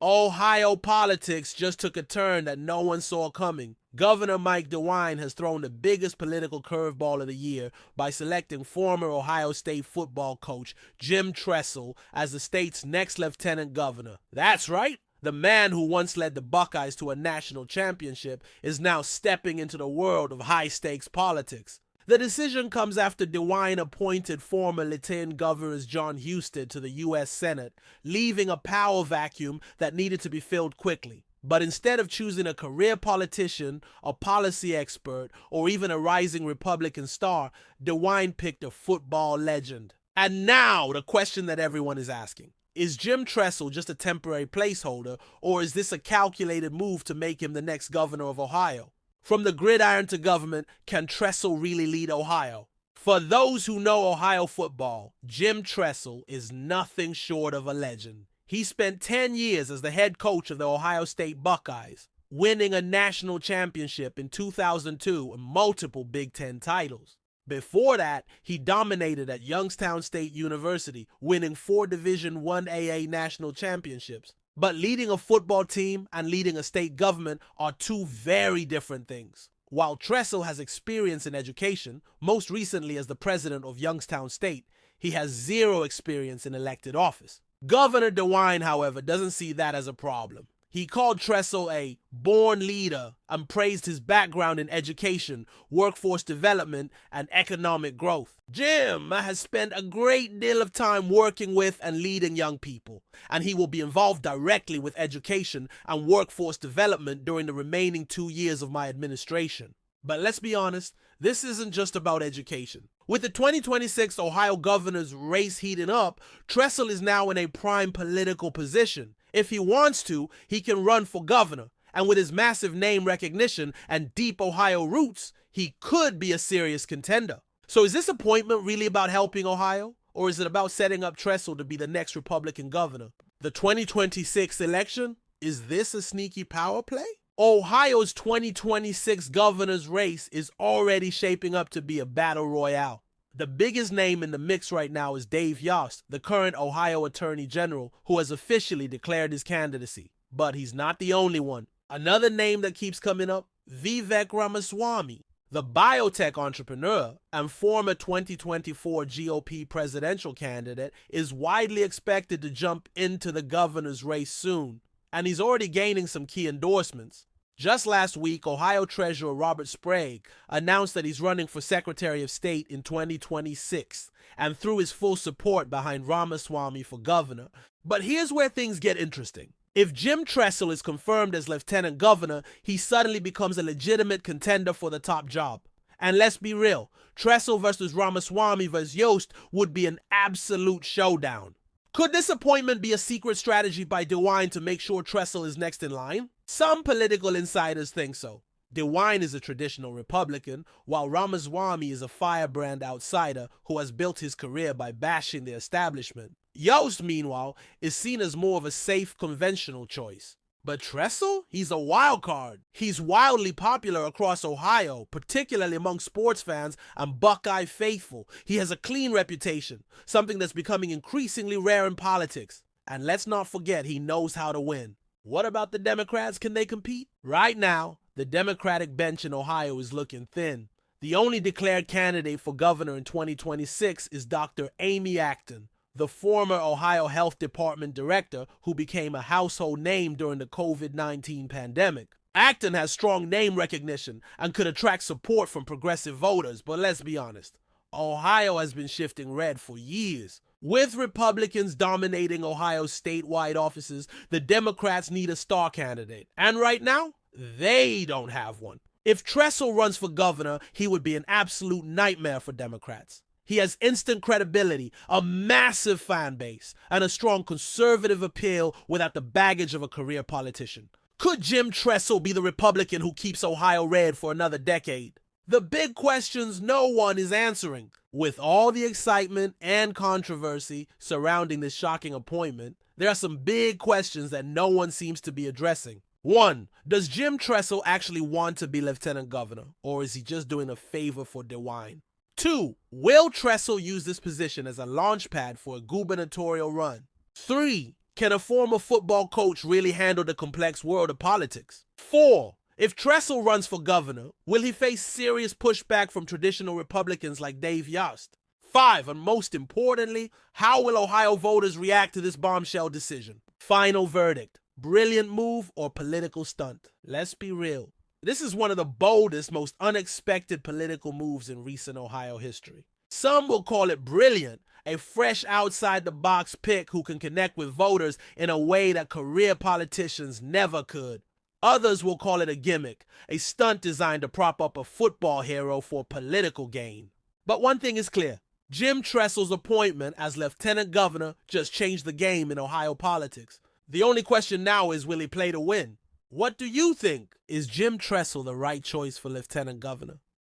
Ohio politics just took a turn that no one saw coming. Governor Mike DeWine has thrown the biggest political curveball of the year by selecting former Ohio State football coach Jim Tressel as the state's next lieutenant governor. That's right. The man who once led the Buckeyes to a national championship is now stepping into the world of high-stakes politics. The decision comes after DeWine appointed former Lieutenant Governor John Yost to the U.S. Senate, leaving a power vacuum that needed to be filled quickly. But instead of choosing a career politician, a policy expert, or even a rising Republican star, DeWine picked a football legend. And now, the question that everyone is asking. Is Jim Tressel just a temporary placeholder, or is this a calculated move to make him the next governor of Ohio? From the gridiron to government, can Tressel really lead Ohio? For those who know Ohio football, Jim Tressel is nothing short of a legend. He spent 10 years as the head coach of the Ohio State Buckeyes, winning a national championship in 2002 and multiple Big Ten titles. Before that, he dominated at Youngstown State University, winning 4 Division I AA national championships. But leading a football team and leading a state government are two very different things. While Tressel has experience in education, most recently as the president of Youngstown State, he has zero experience in elected office. Governor DeWine, however, doesn't see that as a problem. He called Tressel a born leader and praised his background in education, workforce development, and economic growth. Jim has spent a great deal of time working with and leading young people, and he will be involved directly with education and workforce development during the remaining 2 years of my administration. But let's be honest, this isn't just about education. With the 2026 Ohio governor's race heating up, Tressel is now in a prime political position. If he wants to, he can run for governor, and with his massive name recognition and deep Ohio roots, he could be a serious contender. So is this appointment really about helping Ohio, or is it about setting up Tressel to be the next Republican governor? The 2026 election? Is this a sneaky power play? Ohio's 2026 governor's race is already shaping up to be a battle royale. The biggest name in the mix right now is Dave Yost, the current Ohio Attorney General, who has officially declared his candidacy. But he's not the only one. Another name that keeps coming up, Vivek Ramaswamy, the biotech entrepreneur and former 2024 GOP presidential candidate, is widely expected to jump into the governor's race soon. And he's already gaining some key endorsements. Just last week, Ohio Treasurer Robert Sprague announced that he's running for Secretary of State in 2026 and threw his full support behind Ramaswamy for governor. But here's where things get interesting. If Jim Tressel is confirmed as lieutenant governor, he suddenly becomes a legitimate contender for the top job. And let's be real, Tressel versus Ramaswamy versus Yost would be an absolute showdown. Could this appointment be a secret strategy by DeWine to make sure Tressel is next in line? Some political insiders think so. DeWine is a traditional Republican, while Ramaswamy is a firebrand outsider who has built his career by bashing the establishment. Yost, meanwhile, is seen as more of a safe, conventional choice. But Tressel? He's a wild card. He's wildly popular across Ohio, particularly among sports fans and Buckeye faithful. He has a clean reputation, something that's becoming increasingly rare in politics. And let's not forget, he knows how to win. What about the Democrats? Can they compete? Right now, the Democratic bench in Ohio is looking thin. The only declared candidate for governor in 2026 is Dr. Amy Acton, the former Ohio Health Department director who became a household name during the COVID-19 pandemic. Acton has strong name recognition and could attract support from progressive voters, but let's be honest, Ohio has been shifting red for years. With Republicans dominating Ohio's statewide offices, the Democrats need a star candidate. And right now, they don't have one. If Tressel runs for governor, he would be an absolute nightmare for Democrats. He has instant credibility, a massive fan base, and a strong conservative appeal without the baggage of a career politician. Could Jim Tressel be the Republican who keeps Ohio red for another decade? The big questions no one is answering. With all the excitement and controversy surrounding this shocking appointment, there are some big questions that no one seems to be addressing. 1. Does Jim Tressel actually want to be lieutenant governor, or is he just doing a favor for DeWine? 2. Will Tressel use this position as a launch pad for a gubernatorial run? 3. Can a former football coach really handle the complex world of politics? 4. If Tressel runs for governor, will he face serious pushback from traditional Republicans like Dave Yost? 5. And most importantly, how will Ohio voters react to this bombshell decision? Final verdict: brilliant move or political stunt? Let's be real. This is one of the boldest, most unexpected political moves in recent Ohio history. Some will call it brilliant, a fresh outside-the-box pick who can connect with voters in a way that career politicians never could. Others will call it a gimmick, a stunt designed to prop up a football hero for political gain. But one thing is clear: Jim Tressel's appointment as lieutenant governor just changed the game in Ohio politics. The only question now is, will he play to win? What do you think? Is Jim Tressel the right choice for lieutenant governor?